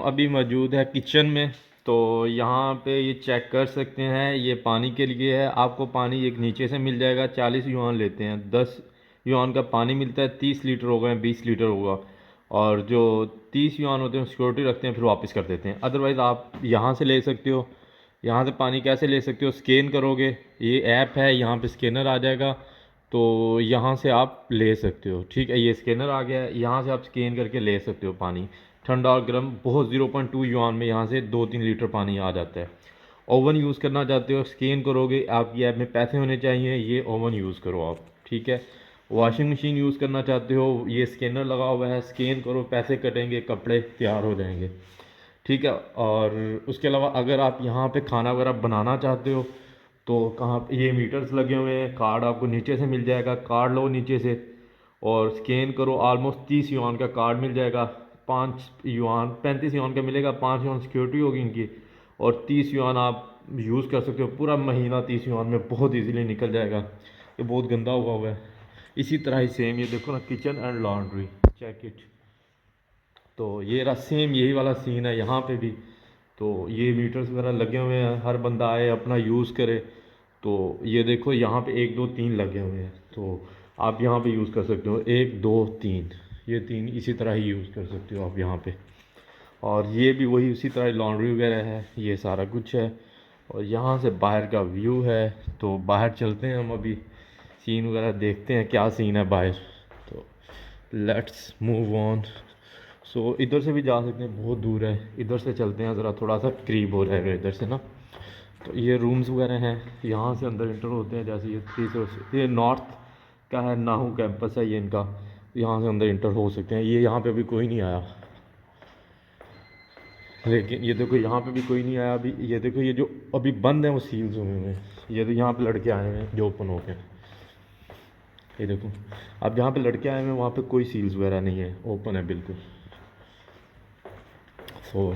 अभी मौजूद है किचन में। तो यहाँ पे ये चेक कर सकते हैं, ये पानी के लिए है। आपको पानी एक नीचे से मिल जाएगा, 40 युआन लेते हैं। 10 युआन का पानी मिलता है, 30 लीटर होगा या 20 लीटर होगा। और जो 30 युआन होते हैं सिक्योरिटी रखते हैं, फिर वापस कर देते हैं। अदरवाइज़ आप यहाँ से ले सकते हो। यहाँ से पानी कैसे ले सकते हो, स्कैन करोगे, ये ऐप है, यहाँ पे स्कैनर आ जाएगा। तो यहाँ से आप ले सकते हो। ठीक है, ये स्कैनर आ गया है, यहाँ से आप स्कैन करके ले सकते हो पानी। ठंडा और गर्म बहुत 0.2 युआन में यहाँ से 2-3 लीटर पानी आ जाता है। ओवन यूज़ करना चाहते हो, स्कैन करोगे, आपकी ऐप में पैसे होने चाहिए, ये ओवन यूज़ करो आप। ठीक है। वॉशिंग मशीन यूज़ करना चाहते हो, ये स्कैनर लगा हुआ है, स्कैन करो, पैसे कटेंगे, कपड़े तैयार हो जाएंगे। ठीक है। और उसके अलावा अगर आप यहाँ पे खाना वगैरह बनाना चाहते हो तो कहाँ ये मीटर्स लगे हुए हैं, कार्ड आपको नीचे से मिल जाएगा, कार्ड लो नीचे से और स्कैन करो। ऑलमोस्ट 30 युआन का कार्ड मिल जाएगा। 5 युआन 35 युआन का मिलेगा, 5 युआन सिक्योरिटी होगी इनकी, और 30 युआन आप यूज़ कर सकते हो पूरा महीना। 30 युआन में बहुत इजीली निकल जाएगा। ये बहुत गंदा हुआ है। इसी तरह ही सेम ये देखो ना, kitchen and laundry, check it. तो ये रहा सेम यही वाला सीन है यहाँ पे भी। तो ये मीटर्स वगैरह लगे हुए हैं, हर बंदा आए अपना यूज़ करे। तो ये देखो यहाँ पे 1 2 3 लगे हुए हैं। तो आप यहाँ पे यूज़ कर सकते हो, 1 2 3, ये 3 इसी तरह ही यूज़ कर सकते हो आप यहाँ पे। और ये भी वही उसी तरह लॉन्ड्री वगैरह है, ये सारा कुछ है। और यहाँ से बाहर का व्यू है। तो बाहर चलते हैं हम अभी, सीन वगैरह देखते हैं क्या सीन है बाहर। तो लेट्स मूव ऑन। सो इधर से भी जा सकते हैं, बहुत दूर है। इधर से चलते हैं, ज़रा थोड़ा सा करीब हो जाएगा इधर से ना। तो ये रूम्स वगैरह हैं, यहाँ से अंदर इंटर होते हैं। जैसे ये 3 ये नॉर्थ का है, नाहू कैंपस है ये इनका। यहाँ से अंदर इंटर हो सकते हैं। ये यहाँ पे अभी कोई नहीं आया, लेकिन ये देखो यहाँ पे भी कोई नहीं आया अभी। ये देखो ये जो अभी बंद है वो सील्स हुए हुए हैं। ये तो यहाँ पे लड़के आए हुए हैं जो ओपन हो गए। ये देखो, अब जहाँ पे लड़के आए हुए हैं वहाँ पे कोई सील्स वगैरह नहीं है, ओपन है बिल्कुल। सो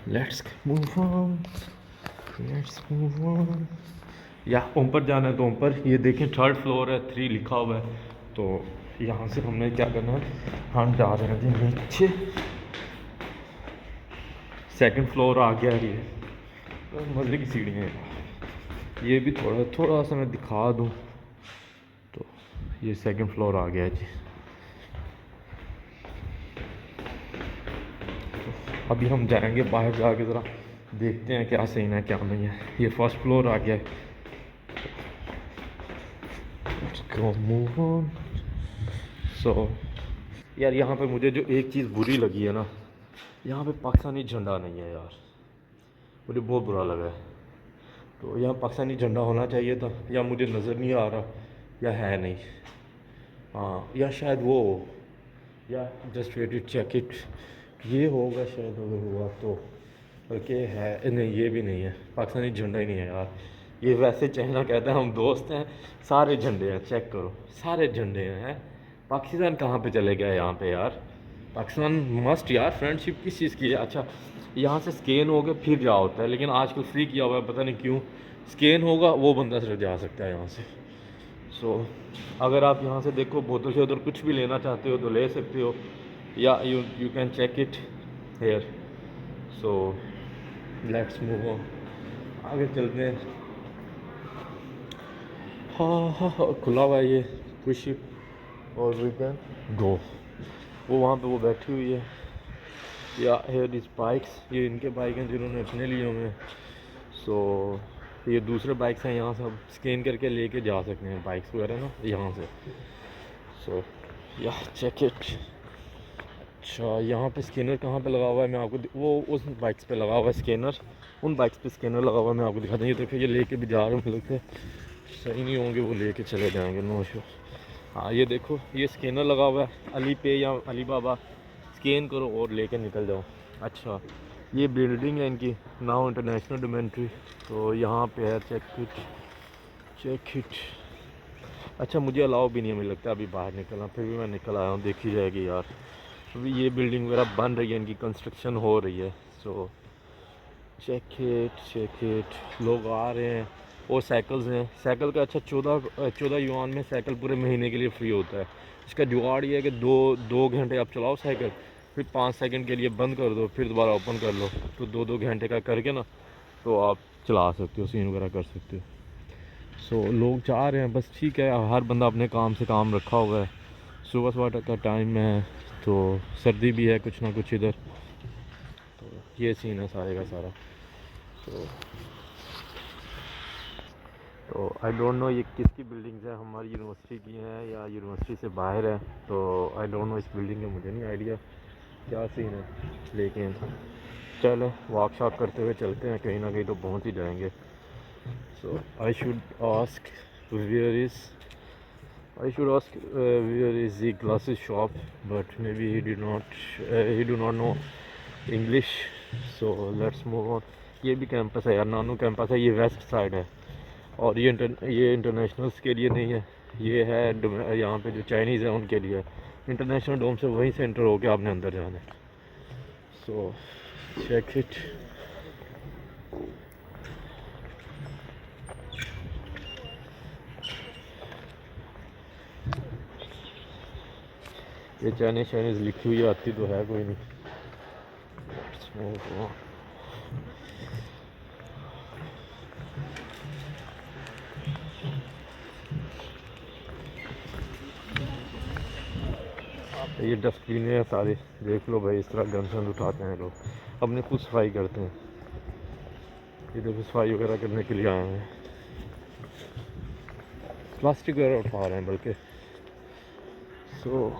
let's move on, let's move on. या ऊपर जाना है तो ऊपर, ये देखें 3rd फ्लोर है, 3 लिखा हुआ है। तो यहाँ से हमने क्या करना है, हम जा रहे हैं जी नीचे। 2nd फ्लोर आ गया ये। तो मज़े की सीढ़ियाँ हैं। ये भी थोड़ा थोड़ा सा मैं दिखा दूँ तो ये 2nd फ्लोर आ गया जी। अभी हम जाएंगे बाहर, जाके ज़रा देखते हैं क्या सीन है क्या नहीं है। ये 1st फ्लोर आ गया है। Move on. सो यार यहाँ पे मुझे जो एक चीज़ बुरी लगी है ना, यहाँ पे पाकिस्तानी झंडा नहीं है यार, मुझे बहुत बुरा लगा है। तो यहाँ पाकिस्तानी झंडा होना चाहिए था, या मुझे नज़र नहीं आ रहा, या है नहीं। हाँ, या शायद वो, या just wait it check it, ये होगा शायद अगर हुआ तो। बल्कि है नहीं, ये भी नहीं है, पाकिस्तानी झंडा ही नहीं है यार। ये वैसे चाइना कहता है हम दोस्त हैं, सारे झंडे हैं, चेक करो सारे झंडे हैं। पाकिस्तान कहाँ पे चले गया यहाँ पे यार। पाकिस्तान मस्ट यार, फ्रेंडशिप किस चीज़ की है। अच्छा, यहाँ से स्कैन हो गया फिर जा होता है, लेकिन आजकल फ्री किया हुआ है, पता नहीं क्यों। स्कैन होगा वो बंदा सिर्फ जा सकता है यहाँ से। सो अगर आप यहाँ से देखो बोतल से उधर कुछ भी लेना चाहते हो तो ले सकते हो, या you can check it here. So let's move on, आगे चलते हैं। हाँ हाँ हाँ, खुला हुआ है ये पुश इट और वी कैन गो। वो वहाँ पे वो बैठी हुई है, या हेयर इज बाइक्स, ये इनके बाइक हैं जिन्होंने अपने लिए हुए हैं। सो ये दूसरे बाइक्स हैं, यहाँ से आप स्कैन करके लेके जा सकते हैं बाइक्स वगैरह ना यहाँ से। सो या चेक इट। अच्छा, यहाँ पे स्कैनर कहाँ पे लगा हुआ है मैं आपको वो उस बाइक्स पे लगा हुआ है स्कैनर, उन बाइक्स पे स्कैनर लगा हुआ है, मैं आपको दिखाता हूँ। ये देखो ये लेके भी जा रहे हैं, लगते सही नहीं होंगे, वो लेके चले जाएंगे, नो इशू। हाँ ये देखो ये स्कैनर लगा हुआ है, अली पे या अली बाबा, स्कैन करो और लेके निकल जाओ। अच्छा, ये बिल्डिंग है इनकी, नाउ इंटरनेशनल डोमेंट्री। तो यहाँ पे है, चेक इट चेक इट। अच्छा, मुझे अलाउ भी नहीं है मुझे लगता है अभी बाहर निकलना, फिर भी मैं निकल आया हूँ, देखी जाएगी यार। अभी ये बिल्डिंग वगैरह बन रही है, इनकी कंस्ट्रक्शन हो रही है। सो चेक इट, लोग आ रहे हैं और साइकिल्स हैं। साइकिल का अच्छा 14 युआन में साइकिल पूरे महीने के लिए फ्री होता है। इसका जुगाड़ ये है कि दो घंटे आप चलाओ साइकिल, फिर 5 सेकंड के लिए बंद कर दो, फिर दोबारा ओपन कर लो, तो 2-2 घंटे का करके ना तो आप चला सकते हो, सीन वगैरह कर सकते हो। सो लोग जा रहे हैं बस, ठीक है, हर बंदा अपने काम से काम रखा हुआ है। सुबह सुबह का टाइम है तो सर्दी भी है कुछ ना कुछ इधर, तो ये सीन है सारे का सारा। तो आई डोंट नो ये किसकी बिल्डिंग्स है, हमारी यूनिवर्सिटी की हैं या यूनिवर्सिटी से बाहर है, तो आई डोंट नो इस बिल्डिंग का मुझे नहीं आइडिया क्या सीन है, लेकिन चलो वॉक शॉक करते हुए चलते हैं, कहीं ना कहीं तो पहुंच ही जाएंगे। So I should ask where is where is the glasses shop, but maybe he do not know English, so let's move on। ये भी कैंपस है यार, नानू कैंपस है, ये वेस्ट साइड है, और ये इंटरनेशनल्स के लिए नहीं है, ये है यहाँ पे जो चाइनीज़ है उनके लिए। इंटरनेशनल डोम से वहीं से एंटर होकर आपने अंदर जाना है। So check it. ये चाइनीज़ लिखी हुई आती तो है कोई नहीं। ये डस्टबिन है सारे, देख लो भाई, इस तरह गंद उठाते हैं लोग, अपने खुद सफाई करते हैं। ये देखो सफाई वगैरह करने के लिए आए हैं, प्लास्टिक वगैरह उठा रहे हैं बल्कि। सो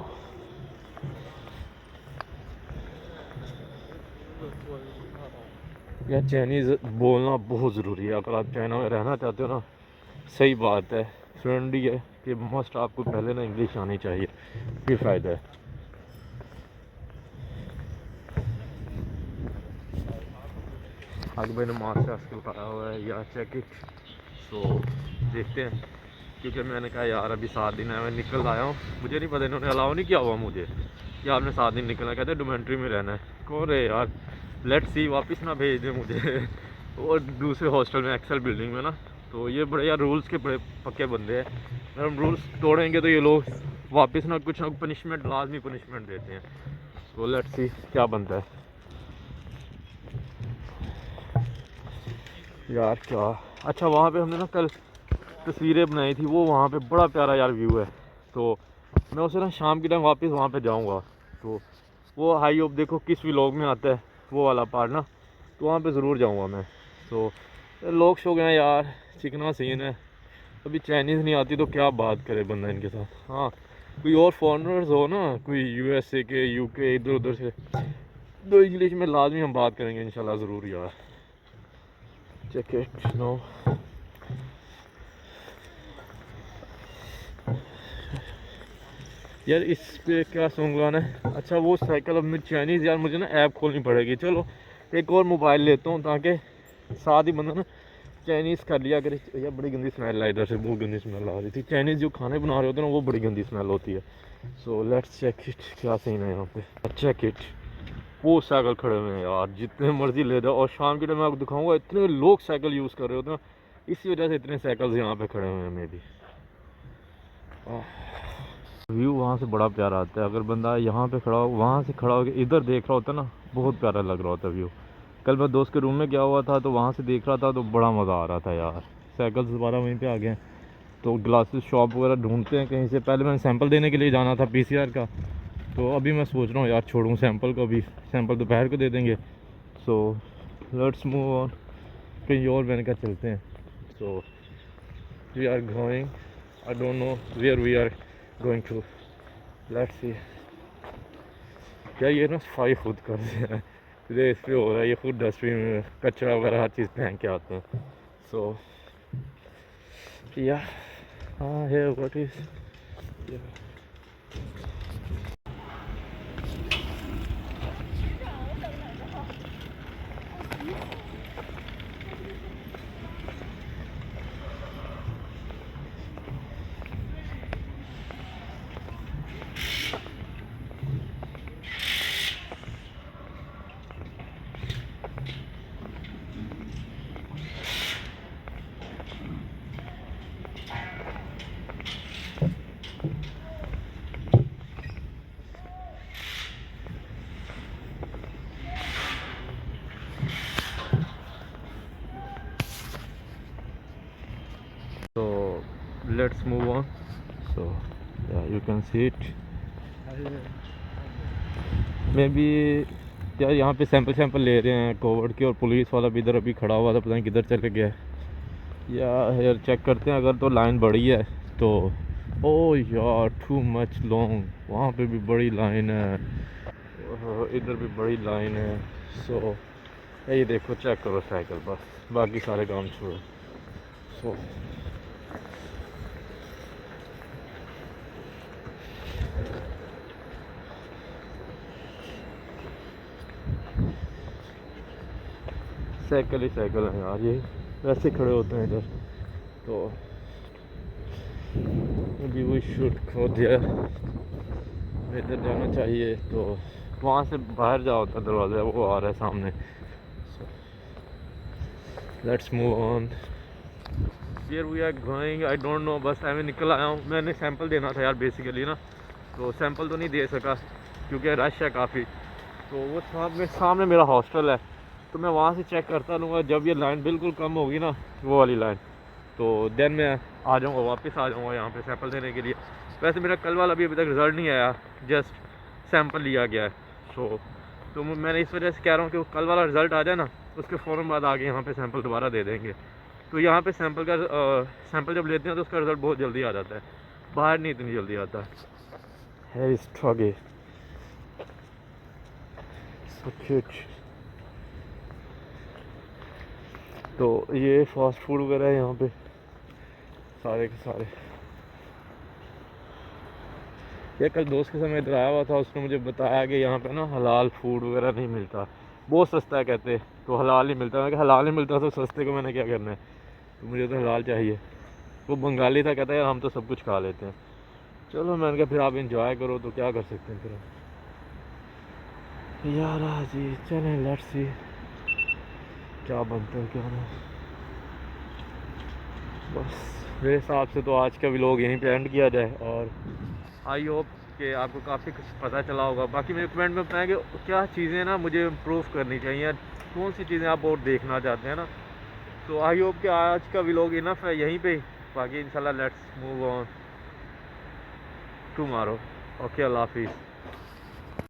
यार चाइनीज़ बोलना बहुत ज़रूरी है, अगर आप चाइना में रहना चाहते हो ना, सही बात है, फ्रेंडली है कि मस्ट आपको पहले ना इंग्लिश आनी चाहिए, ये फ़ायदा है। आगे मैंने मास्टर आजकल पाया हुआ है या चेक इट। सो देखते हैं, क्योंकि मैंने कहा यार अभी 7 दिन है, मैं निकल आया हूँ, मुझे नहीं पता इन्होंने अलाउ नहीं किया हुआ मुझे कि आपने 7 दिन निकलना, कहते डोमेंट्री में रहना है। कौन रहे यार, लेट्स सी, वापस ना भेज दें मुझे और दूसरे हॉस्टल में, एक्सेल बिल्डिंग में ना। तो ये बड़े यार रूल्स के बड़े पक्के बंदे हैं, अगर हम रूल्स तोड़ेंगे तो ये लोग वापस ना कुछ ना पनिशमेंट, लाजमी पनिशमेंट देते हैं। तो लेट्स सी क्या बनता है यार। क्या अच्छा, वहाँ पे हमने ना कल तस्वीरें बनाई थी, वो वहाँ पे बड़ा प्यारा यार व्यू है, तो मैं उसे ना शाम की टाइम वापस वहाँ पे जाऊँगा। तो वो हाई होप देखो किस व्लॉग में आता है वो वाला पार्ट ना, तो वहाँ पे ज़रूर जाऊँगा मैं। तो लोग शो गए यार, चिकना सीन है, अभी चाइनीज़ नहीं आती तो क्या बात करे बंदा इनके साथ। हाँ, कोई और फॉरेनर्स हो ना, कोई यूएसए के, यूके, इधर उधर से, तो इंग्लिश में लाजमी हम बात करेंगे इंशाल्लाह ज़रूर यार। Check it no. यार इस पे क्या सॉन्ग गाना है, अच्छा वो साइकिल, अब मेरी चाइनीज़ यार मुझे ना ऐप खोलनी पड़ेगी। चलो एक और मोबाइल लेता हूँ ताकि साथ ही बंदा ना चाइनीज़ कर लिया करे। यार बड़ी गंदी स्मेल है इधर से, बहुत गंदी स्मेल आ रही थी, चाइनीज़ जो खाने बना रहे होते हैं ना वो बड़ी गंदी स्मेल होती है। सो लेट्स चेक इट, क्या सीन है यहाँ पे। चेक इट, वो साइकिल खड़े हुए हैं यार, जितने मर्जी ले जाओ, और शाम के टाइम मैं आपको दिखाऊंगा, इतने लोग साइकिल यूज़ कर रहे होते हैं, इसी वजह से इतने साइकिल्स यहाँ पे खड़े हुए हैं। मे भी व्यू वहाँ से बड़ा प्यारा आता है, अगर बंदा यहाँ पे खड़ा हो, वहाँ से खड़ा होकर इधर देख रहा होता है ना, बहुत प्यारा लग रहा होता है व्यू। कल मैं दोस्त के रूम में गया हुआ था तो वहाँ से देख रहा था तो बड़ा मज़ा आ रहा था यार। साइकिल्स दोबारा वहीं पे आ गए हैं, तो ग्लासेस शॉप वगैरह ढूंढते हैं कहीं से। पहले मैंने सैंपल देने के लिए जाना था पीसीआर का, तो अभी मैं सोच रहा हूँ यार छोड़ूँ सैंपल को, अभी सैंपल दोपहर को दे देंगे। सो लेट्स मूव ऑन, कहीं और मैंने कहा चलते हैं। So we are going, I don't know where we are going to, let's see. क्या ये ना सफाई खुद कर रहे हैं, फिर इस पे हो रहा है, ये खुद डस्टबिन में कचरा वगैरह हर चीज़ फेंक के आते हैं। सो या हाँ है what is. Let's move on. So you can see it. May be यार यहाँ पे सैंपल ले रहे हैं कोविड के, और पुलिस वाला भी इधर अभी खड़ा हुआ था, पता नहीं किधर चले गया है. यार चेक करते हैं, अगर तो लाइन बड़ी है तो. ओ यार टू मच लॉन्ग, वहाँ पे भी बड़ी लाइन है, इधर भी बड़ी लाइन है. सो ये देखो, चेक करो साइकिल, बस बाकी सारे काम छोड़ो. सो साइकिल ही साइकिल है यार, ये वैसे खड़े होते हैं इधर. तो अभी वी शुड गो देयर, इधर जाना चाहिए. तो वहाँ से बाहर जाओ, होता दरवाज़ा वो आ रहा है सामने. Let's move on. Here we are going, I don't know, बस मैं निकल आया हूँ. मैंने सैंपल देना था यार बेसिकली ना, तो सैंपल तो नहीं दे सका क्योंकि रश है काफ़ी. तो वो सामने मेरा हॉस्टल है, तो मैं वहाँ से चेक करता रहूँगा. जब ये लाइन बिल्कुल कम होगी ना, वो वाली लाइन, तो देन मैं आ जाऊँगा, वापस आ जाऊँगा यहाँ पे सैंपल देने के लिए. वैसे मेरा कल वाला अभी तक रिज़ल्ट नहीं आया, जस्ट सैंपल लिया गया है. तो मैंने इस वजह से कह रहा हूँ कि वो कल वाला रिज़ल्ट आ जाए ना, उसके फ़ौरन बाद आगे यहाँ पे सैंपल दोबारा दे देंगे. तो यहाँ पे सैंपल जब लेते हैं तो उसका रिज़ल्ट बहुत जल्दी आ जाता है, बाहर नहीं इतनी जल्दी आता है. इस ठगे तो ये फास्ट फूड वगैरह है यहाँ पे सारे के सारे. ये कल दोस्त के साथ मैं इधर आया हुआ था, उसने मुझे बताया कि यहाँ पे ना हलाल फूड वगैरह नहीं मिलता, बहुत सस्ता है कहते. तो हलाल ही मिलता है. मैं कि हलाल ही मिलता तो सस्ते को मैंने क्या करना है, तो मुझे तो हलाल चाहिए. वो बंगाली था, कहता है यार हम तो सब कुछ खा लेते हैं. चलो मैंने कहा फिर आप इंजॉय करो, तो क्या कर सकते हैं फिर यार. जी चलें, लेट्स सी क्या बनता है क्या ना. बस मेरे हिसाब से तो आज का व्लॉग यहीं पे एंड किया जाए, और आई होप कि आपको काफ़ी कुछ पता चला होगा. बाकी मेरे कमेंट में बताएं कि क्या चीज़ें ना मुझे इम्प्रूव करनी चाहिए, कौन सी चीज़ें आप और देखना चाहते हैं ना. तो आई होप कि आज का व्लॉग इनफ है यहीं पे. बाकी इंशाल्लाह let's move on tomorrow. Okay, अल्लाह हाफिज़.